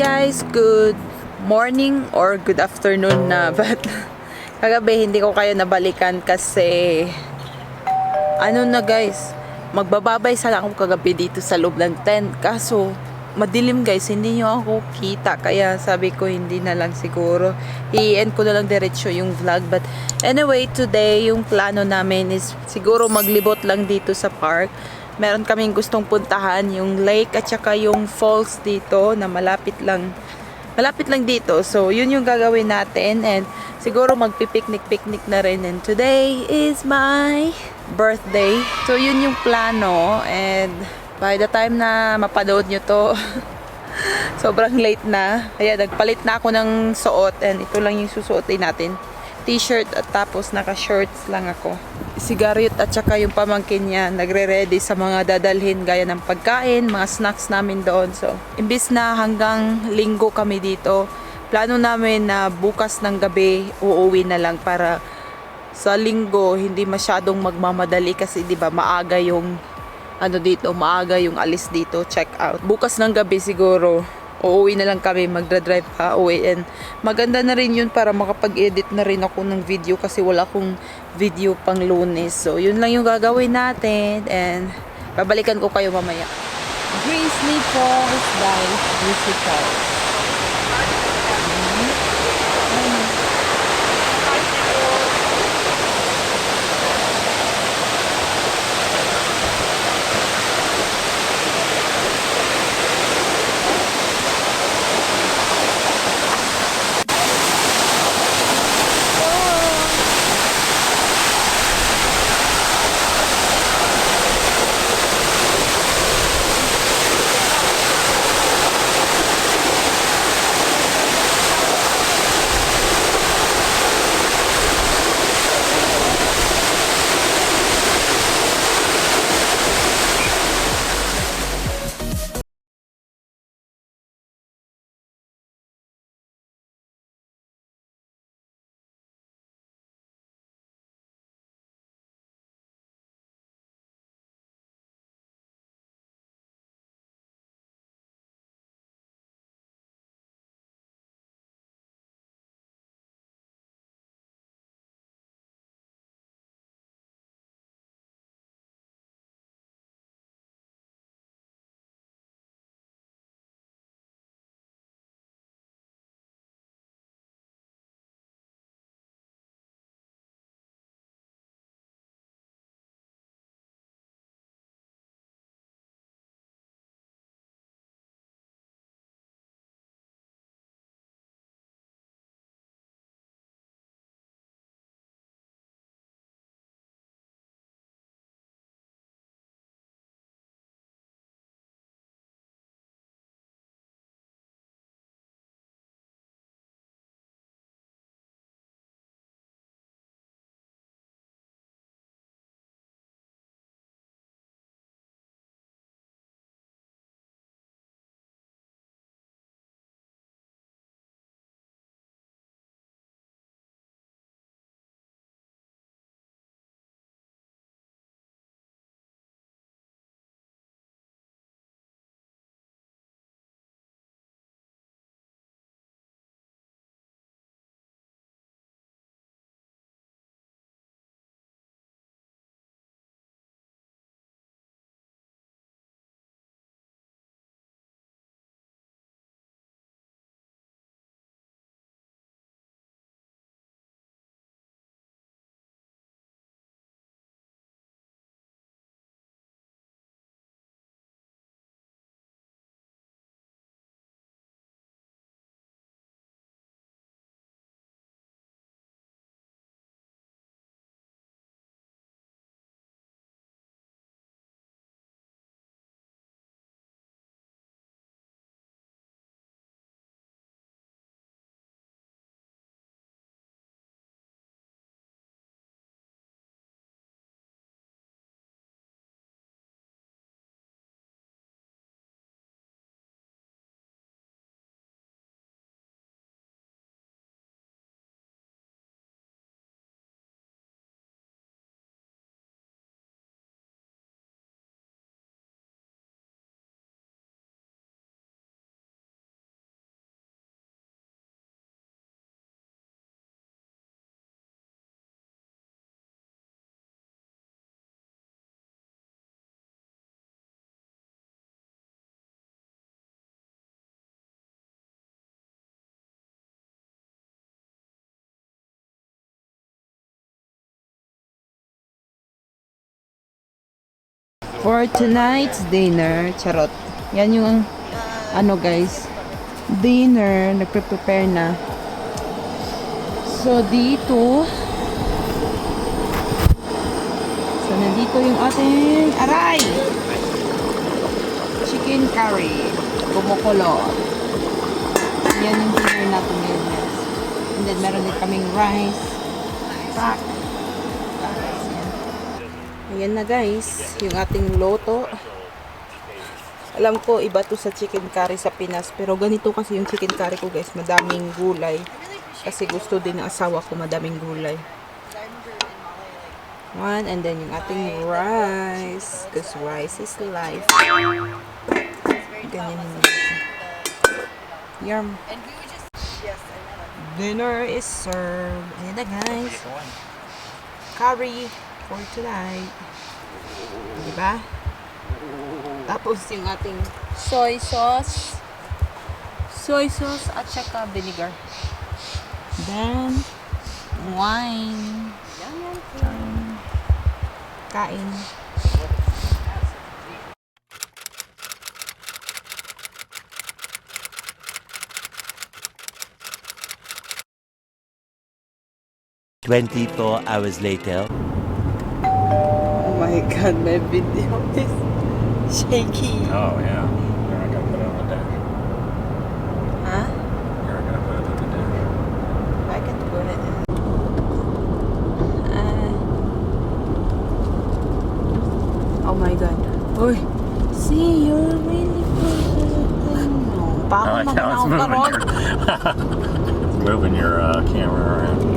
guys, good morning or good afternoon na, but kagabi hindi ko kayo nabalikan kasi ano na guys, magbababay sana ako kagabi dito sa loob ng tent, kaso madilim guys, hindi nyo ako kita, kaya sabi ko hindi na lang siguro i-end ko na lang diretso yung vlog. But anyway, today yung plano namin is siguro maglibot lang dito sa park. Meron kaming gustong puntahan, yung lake at saka yung falls dito na malapit lang dito. So yun yung gagawin natin, and siguro magpipiknik na rin. And today is my birthday, so yun yung plano. And by the time na mapanood nyo to sobrang late na, kaya nagpalit na ako ng suot, and ito lang yung susuotin natin, t-shirt at tapos naka-shorts lang ako. Si Garrett at saka yung pamangkin niya nagre-ready sa mga dadalhin gaya ng pagkain, mga snacks namin doon. So imbis na hanggang linggo kami dito, plano namin na bukas ng gabi uuwi na lang para sa linggo hindi masyadong magmamadali, kasi di ba maaga yung maaga yung alis dito, check out. Bukas ng gabi siguro uuwi na lang kami, magdra-drive pa uwi, and maganda na rin yun para makapag-edit na rin ako ng video kasi wala akong video pang Lunes. So yun lang yung gagawin natin, and babalikan ko kayo mamaya. Grizzly Falls guys, Grizzly Falls. For tonight's dinner, charot. Yan yung ano guys, dinner, nagpe-prepare na. So dito, nandito yung ating aray! Chicken curry, kumukulo. Yan yung dinner natin ngayon guys. And then meron din kaming rice, pack. Ayan na guys, yung ating loto. Alam ko iba to sa chicken curry sa Pinas, pero ganito kasi yung chicken curry ko guys, madaming gulay. Kasi gusto din ng asawa ko madaming gulay. One, and then yung ating rice, because rice is life. Ganyan yung yum. Dinner is served. Ayan na guys. Curry for tonight. Diba? Tapos yung ating soy sauce. Soy sauce at saka vinegar. Then, wine. Kain. Hours later. Oh my god, my video is shaky. Oh yeah. You're not gonna put it on the dash. Huh? You're not gonna put it on the dash. I can put it in. Oh my god. Uy. See, you're really good. No. I like how it's moving your camera around.